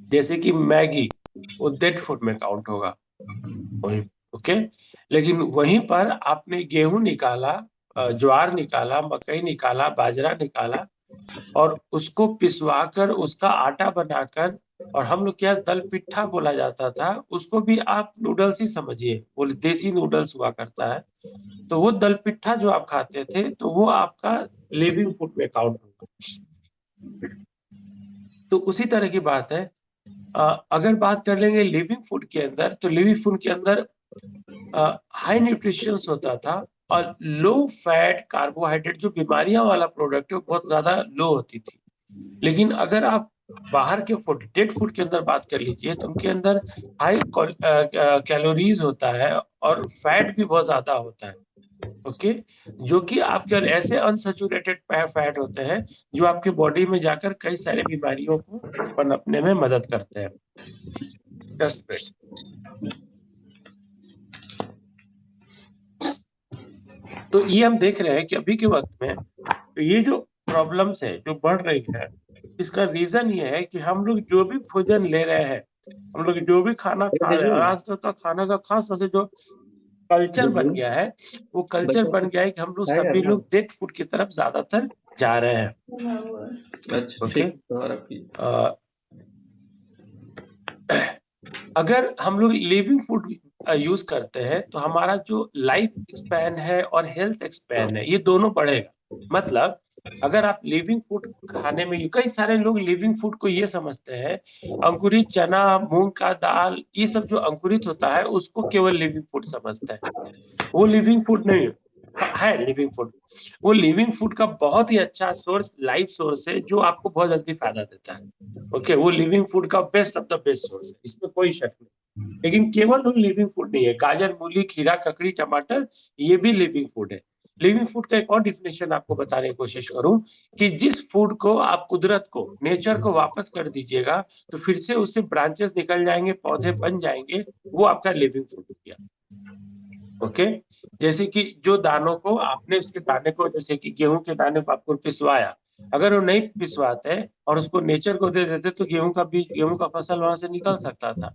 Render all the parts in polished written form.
जैसे कि मैगी, वो डेड फूड में काउंट होगा वही। ओके, लेकिन वहीं पर आपने गेहूं निकाला, ज्वार निकाला, मकई निकाला, बाजरा निकाला, और उसको पिसवा कर उसका आटा बनाकर, और हम लोग क्या दल पिट्ठा बोला जाता था उसको, भी आप नूडल्स ही समझिए, वो देसी नूडल्स हुआ करता है। तो वो दल पिट्ठा जो आप खाते थे तो वो आपका लिविंग फूड में काउंट होगा। तो उसी तरह की बात है। अगर बात कर लेंगे लिविंग फूड के अंदर, तो लिविंग फूड के अंदर हाई न्यूट्रिशंस होता था, और लो फैट कार्बोहाइड्रेट, जो बीमारियां वाला प्रोडक्ट है वो बहुत ज्यादा लो होती थी। लेकिन अगर आप बाहर के फूड, डेड फूड के अंदर बात कर लीजिए, तो उनके अंदर हाई कैलोरीज होता है, और फैट भी बहुत ज्यादा होता है। ओके, जो कि आपके और ऐसे अनसेचुरेटेड फैट होते हैं जो आपके बॉडी में जाकर कई सारी बीमारियों को पनपने में मदद करते हैं। Just wait। तो ये हम देख रहे हैं कि अभी के वक्त में, तो ये जो प्रॉब्लम्स है जो बढ़ रही है, इसका रीजन ये है कि हम लोग जो भी भोजन ले रहे हैं, हम लोग जो भी खाना खा रहे हैं, और आजकल का खाना का खास तौर से जो कल्चर बन गया है, वो कल्चर बन गया है कि हम लोग सभी लोग डेड फूड की तरफ ज्यादातर जा रहे हैं। अच्छा ओके, ठीक, दोबारा प्लीज। अगर हम लोग लिविंग फूड यूज करते हैं तो हमारा जो लाइफ स्पैन है और हेल्थ स्पैन है, ये दोनों बढ़ेगा। मतलब अगर आप लिविंग फूड खाने में, कई सारे लोग लिविंग फूड को ये समझते हैं, अंकुरित चना, मूंग का दाल, ये सब जो अंकुरित होता है उसको केवल लिविंग फूड समझते हैं। वो लिविंग फूड नहीं है लिविंग फूड। वो लिविंग फूड का बहुत ही अच्छा सोर्स, लाइफ सोर्स है, जो आपको बहुत जल्दी फायदा देता है। ओके, वो लिविंग फूड का best of the best source है, इसमें कोई शक नहीं। लेकिन केवल वो लिविंग फूड नहीं है, गाजर, मूली, खीरा, ककड़ी, टमाटर, ये भी लिविंग फूड है। लिविंग फूड का एक और डिफिनेशन आपको बताने की कोशिश करूं, कि जिस फूड को आप कुदरत को, नेचर को वापस कर दीजिएगा, तो फिर से उससे ब्रांचेस निकल जाएंगे, पौधे बन जाएंगे, वो आपका लिविंग फूड हो गया। ओके, जैसे कि जो दानों को आपने, उसके दाने को, जैसे कि गेहूं के दाने को आपको पिसवाया, अगर वो नहीं पिसवाते और उसको नेचर को दे देते तो गेहूं का बीज, गेहूं का फसल वहां से निकल सकता था।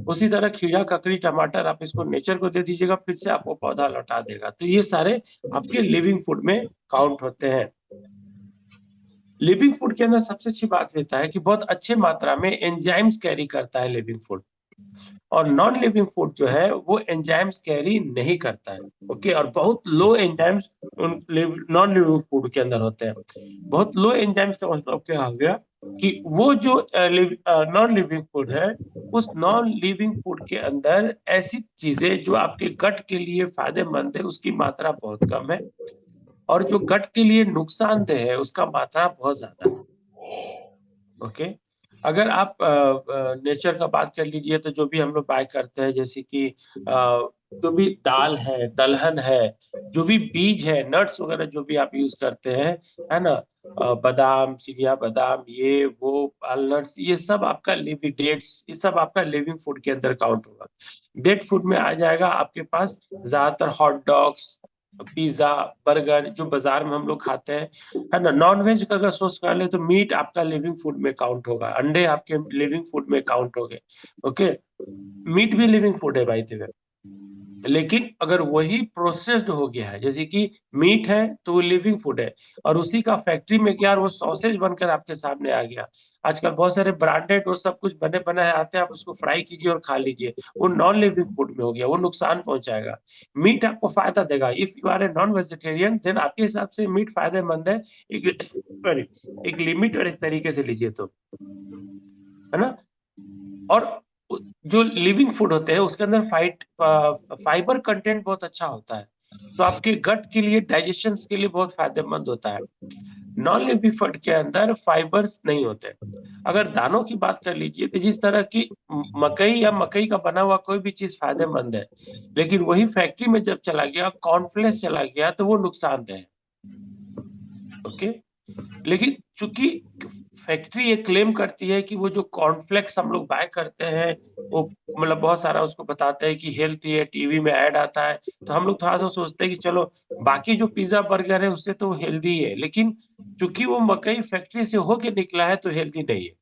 उसी तरह खीरा, ककड़ी, टमाटर, आप इसको नेचर को दे दीजिएगा, फिर से आपको पौधा लौटा देगा। तो ये सारे आपके लिविंग फूड में काउंट होते हैं। लिविंग फूड के अंदर सबसे अच्छी बात रहता है कि बहुत अच्छे मात्रा में एंजाइम्स कैरी करता है लिविंग फूड, और नॉन लिविंग फूड जो है वो एंजाइम्स कैरी नहीं करता है। ओके, और बहुत लो एंजाइम्स उन नॉन लिविंग फूड के अंदर होते हैं। बहुत लो एंजाइम्स का मतलब क्या हो गया, कि वो जो नॉन लिविंग फूड है, उस नॉन लिविंग फूड के अंदर ऐसी चीजें जो आपके गट के लिए फायदेमंद है उसकी मात्रा बहुत कम है, और जो गट के लिए नुकसानदेह है उसका मात्रा बहुत ज्यादा है। ओके, अगर आप नेचर का बात कर लीजिए, तो जो भी हम लोग बाय करते हैं, जैसे कि जो भी दाल है, दलहन है, जो भी बीज है, नट्स वगैरह जो भी आप यूज करते हैं, है ना, बादाम, चिड़िया बादाम, ये वो नट्स, ये सब आपका लिविंग, डेट्स, ये सब आपका लिविंग फूड के अंदर काउंट होगा। डेड फूड में आ जाएगा आपके पास ज्यादातर हॉट डॉग्स, पिज्जा, बर्गर, जो बाजार में हम लोग खाते हैं, है ना। नॉन वेज का अगर सोच कर ले तो मीट आपका लिविंग फूड में काउंट होगा, अंडे आपके लिविंग फूड में काउंट हो गए। ओके, मीट भी लिविंग फूड है भाई देवे। लेकिन अगर वही प्रोसेस्ड हो गया है, जैसे कि मीट है तो वो लिविंग फूड है, और उसी का फैक्ट्री में क्या, वो सॉसेज बनकर आपके सामने आ गया। आजकल बहुत सारे ब्रांडेड वो सब कुछ बने बनाए आते हैं, आप उसको फ्राई कीजिए और खा लीजिए, वो नॉन लिविंग फूड में हो गया, वो नुकसान पहुंचाएगा। मीट आपको फायदा देगा, if you are a non vegetarian then आपके हिसाब से मीट फायदेमंद है, एक sorry, एक लिमिट और एक तरीके से लीजिए तो, है ना। और जो लिविंग फूड होते हैं उसके अंदर फाइबर कंटेंट बहुत अच्छा होता है, तो आपके गट के लिए, डाइजेशन के लिए बहुत फायदेमंद होता है। नॉन लिविंग फूड के अंदर फाइबर्स नहीं होते। अगर दानों की बात कर लीजिए, तो जिस तरह की मकई या मकई का बना हुआ कोई भी चीज फायदेमंद है, लेकिन वही फैक्ट्री में जब चला गया, कॉर्नफ्लेक्स चला गया, तो वो नुकसानदेह है। ओके, लेकिन चूंकि फैक्ट्री ये क्लेम करती है कि वो जो कॉर्नफ्लेक्स हम लोग बाय करते हैं, वो मतलब बहुत सारा उसको बताते हैं कि हेल्थी है, टीवी में ऐड आता है, तो हम लोग थोड़ा सा सोचते हैं कि चलो, बाकी जो पिज्जा बर्गर है उससे तो हेल्दी है, लेकिन चूंकि वो मकई फैक्ट्री से होके निकला है तो हेल्दी नहीं है।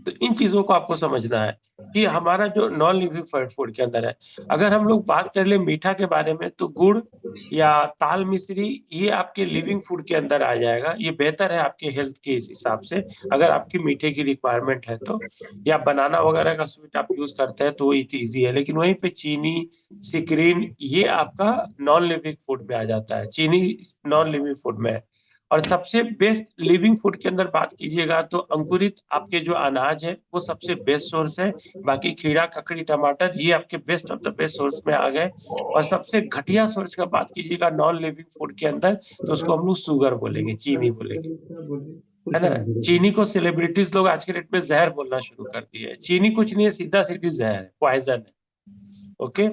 तो इन चीजों को आपको समझना है कि हमारा जो नॉन लिविंग फूड के अंदर है। अगर हम लोग बात कर ले मीठा के बारे में, तो गुड़ या ताल मिश्री ये आपके लिविंग फूड के अंदर आ जाएगा। ये बेहतर है आपके हेल्थ के हिसाब से, अगर आपकी मीठे की रिक्वायरमेंट है तो। या बनाना वगैरह का स्वीट आप यूज करते हैं तो ये इजी है। लेकिन वहीं पे चीनी, सिक्रीन ये आपका नॉन लिविंग फूड में आ जाता है। चीनी नॉन लिविंग फूड में है। और सबसे बेस्ट लिविंग फूड के अंदर बात कीजिएगा तो अंकुरित आपके जो अनाज है वो सबसे बेस्ट सोर्स है। बाकी खीरा, ककड़ी, टमाटर ये आपके best of the best source में आ गए। और सबसे घटिया सोर्स का बात कीजिएगा नॉन लिविंग फूड के अंदर, तो उसको हम लोग शुगर बोलेंगे, चीनी बोलेंगे, है ना। चीनी को सेलिब्रिटीज लोग आज के डेट में जहर बोलना शुरू कर दिए है। चीनी कुछ नहीं है, सीधा सीधी जहर है, पॉइजन है। ओके,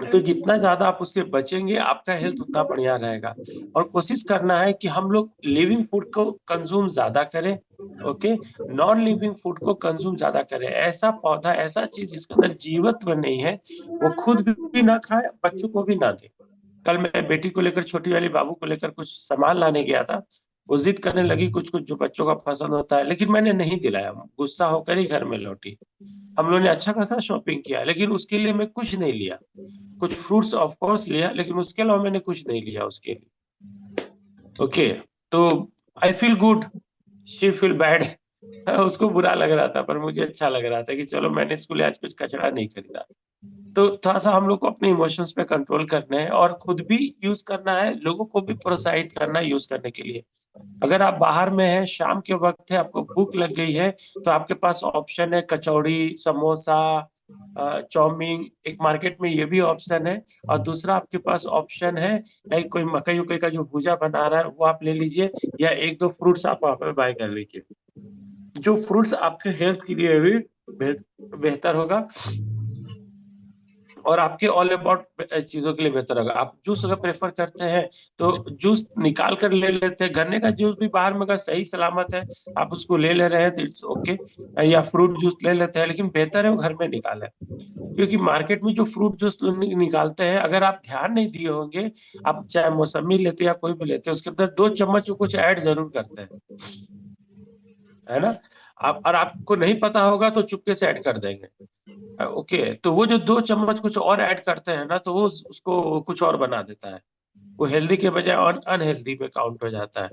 तो जितना ज्यादा आप उससे बचेंगे आपका हेल्थ उतना बढ़िया रहेगा। और कोशिश करना है कि हम लोग लिविंग फूड को कंज्यूम ज्यादा करें। ओके, नॉन लिविंग फूड को कंज्यूम ज्यादा करें। ऐसा पौधा, ऐसा चीज जिसके अंदर जीवत्व नहीं है, वो खुद भी ना खाए, बच्चों को भी ना दे। कल मैं बेटी को लेकर, छोटी वाली बाबू को लेकर कुछ सामान लाने गया था। वो जिद करने लगी कुछ कुछ जो बच्चों का पसंद होता है, लेकिन मैंने नहीं दिलाया। गुस्सा होकर ही घर में लौटी। हम लोगों ने अच्छा खासा शॉपिंग किया, लेकिन उसके लिए मैं कुछ नहीं लिया। कुछ फ्रूट्स ऑफ कोर्स लिया, लेकिन उसके अलावा मैंने कुछ नहीं लिया उसके लिए। ओके, तो I feel good, she feel bad. उसको बुरा लग रहा था, पर मुझे अच्छा लग रहा था कि चलो मैंने इसके लिए आज कुछ कचरा नहीं खरीदा। तो थोड़ा सा हम लोग को अपने इमोशंस पे कंट्रोल करना है और खुद भी यूज करना है, लोगों को भी प्रोत्साहित करना है यूज करने के लिए। अगर आप बाहर में हैं, शाम के वक्त है, आपको भूख लग गई है, तो आपके पास ऑप्शन है कचौड़ी, समोसा, चाउमीन। एक मार्केट में ये भी ऑप्शन है। और दूसरा आपके पास ऑप्शन है, लाइक कोई मकई उकई का जो भुजा बना रहा है वो आप ले लीजिए, या एक दो फ्रूट्स आप वहां पे बाय कर लीजिए। जो फ्रूट्स आपके हेल्थ के लिए भी बेहतर होगा और आपके ऑल अबाउट चीजों के लिए बेहतर होगा। आप जूस अगर प्रेफर करते हैं तो जूस निकाल कर ले लेते हैं। गन्ने का जूस भी बाहर में अगर सही सलामत है, आप उसको ले ले रहे हैं तो इट्स ओके। या फ्रूट जूस ले लेते हैं, लेकिन बेहतर है वो घर में निकालें। क्योंकि मार्केट में जो फ्रूट जूस निकालते हैं, अगर आप ध्यान नहीं दिए होंगे, आप चाहे मौसमी लेते हैं या कोई भी लेते हैं, उसके अंदर 2 चम्मच वो कुछ ऐड जरूर करते हैं, है ना। आप और आपको नहीं पता होगा तो चुपके से ऐड कर देंगे। ओके, तो वो जो 2 चम्मच कुछ और ऐड करते हैं ना, तो वो उसको कुछ और बना देता है। वो हेल्दी के बजाय अनहेल्दी में काउंट हो जाता है।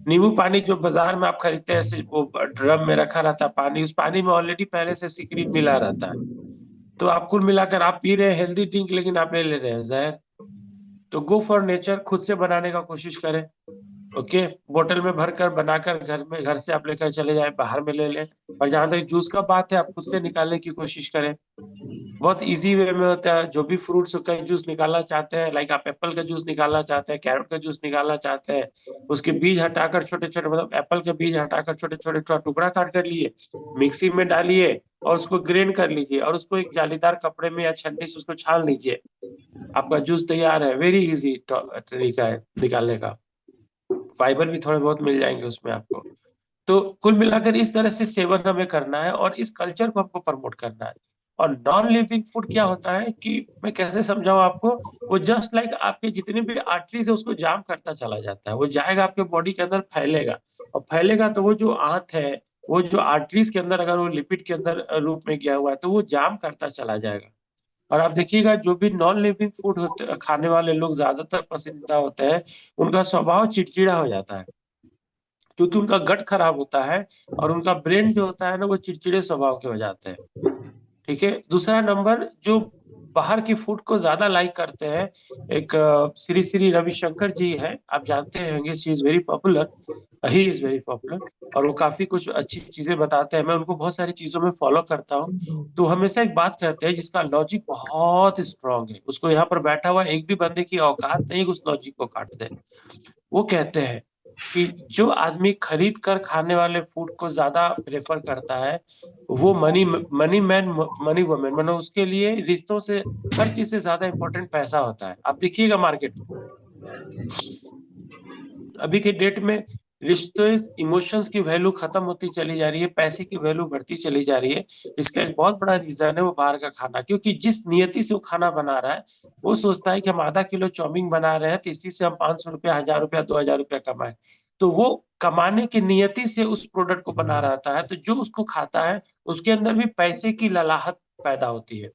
नींबू पानी जो बाजार में आप खरीदते हैं, वो ड्रम में रखा रहता है पानी, उस पानी में ऑलरेडी पहले से सिक्रीन मिला रहता है। तो आप कुल मिलाकर आप पी रहे हैं हेल्दी ड्रिंक, लेकिन आप ले ले रहे हैं जहर। तो गो फॉर नेचर, खुद से बनाने का कोशिश करें। ओके, बोतल में भरकर बनाकर घर से आप लेकर चले जाए, बाहर में ले लें। और जहां तक जूस का बात है, आप खुद से निकालने की कोशिश करें। बहुत इजी वे में होता है। जो भी फ्रूट्स का जूस निकालना चाहते हैं, लाइक आप एप्पल का जूस निकालना चाहते हैं, कैरेट का जूस निकालना चाहते हैं, उसके बीज हटाकर छोटे छोटे, मतलब एप्पल के बीज हटाकर छोटे छोटे टुकड़ा काट कर लिए, मिक्सी में डालिए और उसको ग्राइंड कर लीजिए, और उसको एक जालीदार कपड़े में या छन्नी से उसको छान लीजिए। आपका जूस तैयार है। वेरी इजी तरीका है निकालने का। फाइबर भी थोड़े बहुत मिल जाएंगे उसमें आपको। तो कुल मिलाकर इस तरह से सेवन हमें करना है और इस कल्चर को हमको प्रमोट करना है। और नॉन लिविंग फूड क्या होता है कि मैं कैसे समझाऊं आपको, वो जस्ट लाइक आपके जितने भी आर्टरीज है उसको जाम करता चला जाता है। वो जाएगा आपके बॉडी के अंदर, फैलेगा, और फैलेगा तो वो जो आंत है, वो जो आर्टरीज के अंदर अगर वो लिपिड के अंदर रूप में गया हुआ है, तो वो जाम करता चला जाएगा। और आप देखिएगा जो भी नॉन लिविंग फूड होते खाने वाले लोग ज्यादातर पसंदीदा होते हैं, उनका स्वभाव चिड़चिड़ा हो जाता है, क्योंकि उनका गट खराब होता है और उनका ब्रेन जो होता है ना, वो चिड़चिड़े स्वभाव के हो जाते हैं। ठीक है। दूसरा नंबर, जो बाहर की फूड को ज्यादा लाइक करते हैं, एक श्री श्री रविशंकर जी है, आप जानते होंगे, she is very popular, he is very popular. और वो काफी कुछ अच्छी चीजें बताते हैं, मैं उनको बहुत सारी चीजों में फॉलो करता हूँ। तो हमेशा एक बात कहते हैं जिसका लॉजिक बहुत स्ट्रांग है, उसको यहाँ पर बैठा हुआ एक भी बंदे की औकात नहीं उस लॉजिक को काट दे। वो कहते हैं कि जो आदमी खरीद कर खाने वाले फूड को ज्यादा प्रेफर करता है, वो money money man money women, मतलब उसके लिए रिश्तों से, हर चीज से ज्यादा इंपॉर्टेंट पैसा होता है। आप देखिएगा मार्केट अभी के डेट में, रिश्तों, इमोशंस की वैल्यू खत्म होती चली जा रही है, पैसे की वैल्यू बढ़ती चली जा रही है। इसका एक बहुत बड़ा रीजन है वो बाहर का खाना, क्योंकि जिस नियति से वो खाना बना रहा है, वो सोचता है कि हम आधा किलो चाउमीन बना रहे हैं तो इसी से हम 500 रुपया, 1000 रुपया, 2000 रुपया कमाए। तो वो कमाने की नियति से उस प्रोडक्ट को बना रहता है, तो जो उसको खाता है उसके अंदर भी पैसे की ललाहट पैदा होती है।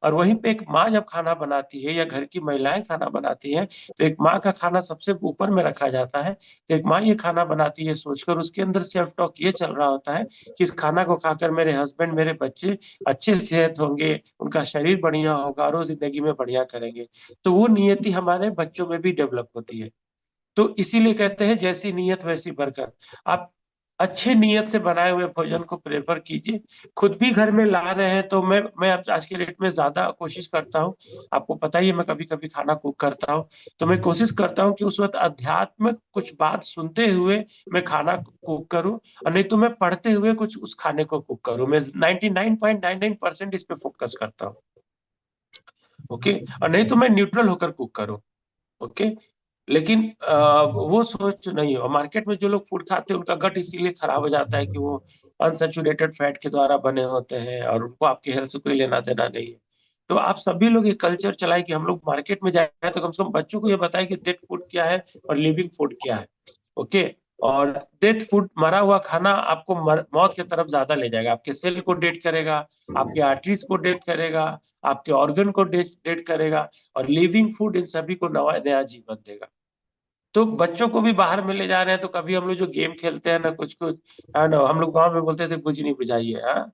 और वहीं पे एक माँ जब खाना बनाती है या घर की महिलाएं खाना बनाती हैं, तो एक माँ का खाना सबसे ऊपर में रखा जाता है। तो एक माँ ये खाना बनाती है सोचकर, उसके अंदर सेल्फ टॉक ये चल रहा होता है कि इस खाना को खाकर मेरे हस्बैंड, मेरे बच्चे अच्छे सेहत होंगे, उनका शरीर बढ़िया होगा और वो जिंदगी में बढ़िया करेंगे। तो वो नियति हमारे बच्चों में भी डेवलप होती है। तो इसीलिए कहते हैं जैसी नीयत वैसी बरकत। आप अच्छे नियत से बनाए हुए भोजन को प्रेफर कीजिए। खुद भी घर में ला रहे हैं तो मैं अब आज के डेट में ज्यादा कोशिश करता हूँ। आपको पता ही है मैं कभी कभी खाना कुक करता हूँ, तो मैं कोशिश करता हूँ कि उस वक्त आध्यात्मिक कुछ बात सुनते हुए मैं खाना कुक करूँ, और नहीं तो मैं पढ़ते हुए कुछ उस खाने को कुक करूँ। मैं 99.99% इस पे फोकस करता हूँ। ओके, और नहीं तो मैं न्यूट्रल होकर कुक करूँ। ओके, लेकिन वो सोच नहीं हो। मार्केट में जो लोग फूड खाते हैं उनका गट इसीलिए खराब हो जाता है कि वो अनसैचुरेटेड फैट के द्वारा बने होते हैं और उनको आपके हेल्थ से कोई लेना देना नहीं है। तो आप सभी लोग ये कल्चर चलाए कि हम लोग मार्केट में जाए तो कम से कम बच्चों को ये बताए कि डेड फूड क्या है और लिविंग फूड क्या है। ओके, और डेड फूड, मरा हुआ खाना आपको मौत की तरफ ज्यादा ले जाएगा। आपके सेल को डेट करेगा, आपके आर्टरीज को डेट करेगा, आपके ऑर्गन को डेट करेगा, और लिविंग फूड इन सभी को नया नया जीवन देगा। तो बच्चों को भी बाहर में ले जा रहे हैं, तो कभी हम लोग जो गेम खेलते हैं ना, कुछ कुछ है ना, हम लोग गांव में बोलते थे बुझ नहीं बुझाइए, हाँ,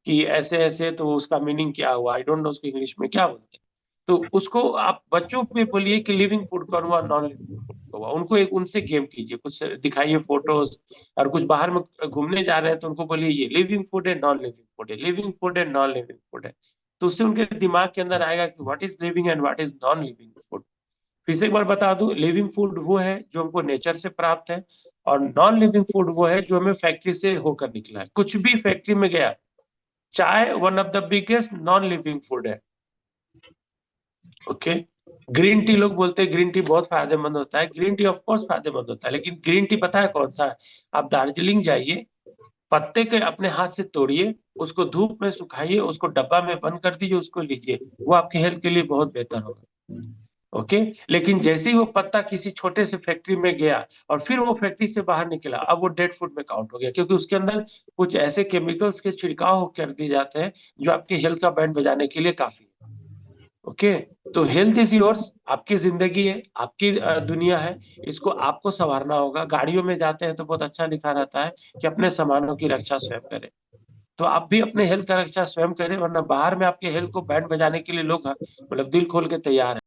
कि ऐसे ऐसे, तो उसका मीनिंग क्या हुआ, आई डोंट नो उसको इंग्लिश में क्या बोलते हैं। तो उसको आप बच्चों पे बोलिए कि लिविंग फूड कौन हुआ, नॉन लिविंग फूड हुआ। उनको एक उनसे गेम कीजिए, कुछ दिखाइए फोटोज। और कुछ बाहर में घूमने जा रहे हैं तो उनको बोलिए ये लिविंग फूड है, नॉन लिविंग फूड है, लिविंग फूड है, नॉन लिविंग फूड है। तो उससे उनके दिमाग के अंदर आएगा कि what is living and what is non living food. फिर से एक बार बता दूं, लिविंग फूड वो है जो हमको नेचर से प्राप्त है, और नॉन लिविंग फूड वो है जो हमें फैक्ट्री से होकर निकला है। कुछ भी फैक्ट्री में गया, चाय one of the biggest non living food है। ओके, ग्रीन टी, लोग बोलते हैं ग्रीन टी बहुत फायदेमंद होता है। ग्रीन टी ऑफ कोर्स फायदेमंद होता है, लेकिन ग्रीन टी पता है कौन सा है? आप दार्जिलिंग जाइए, पत्ते के अपने हाथ से तोड़िए, उसको धूप में सुखाइए, उसको डब्बा में बंद कर दीजिए, उसको लीजिए, वो आपके हेल्थ के लिए बहुत बेहतर होगा। ओके, लेकिन जैसे ही वो पत्ता किसी छोटे से फैक्ट्री में गया और फिर वो फैक्ट्री से बाहर निकला, अब वो डेड फूड में काउंट हो गया, क्योंकि उसके अंदर कुछ ऐसे केमिकल्स के छिड़काव कर दिए जाते हैं जो आपके हेल्थ का बैंड बजाने के लिए काफी है। ओके, तो हेल्थ इज योर्स, आपकी जिंदगी है, आपकी दुनिया है, इसको आपको संवारना होगा। गाड़ियों में जाते हैं तो बहुत अच्छा लिखा रहता है कि अपने सामानों की रक्षा स्वयं करें। तो आप भी अपने हेल्थ का रक्षा स्वयं करें, वरना बाहर में आपके हेल्थ को बैंड बजाने के लिए लोग मतलब दिल खोल के तैयार है।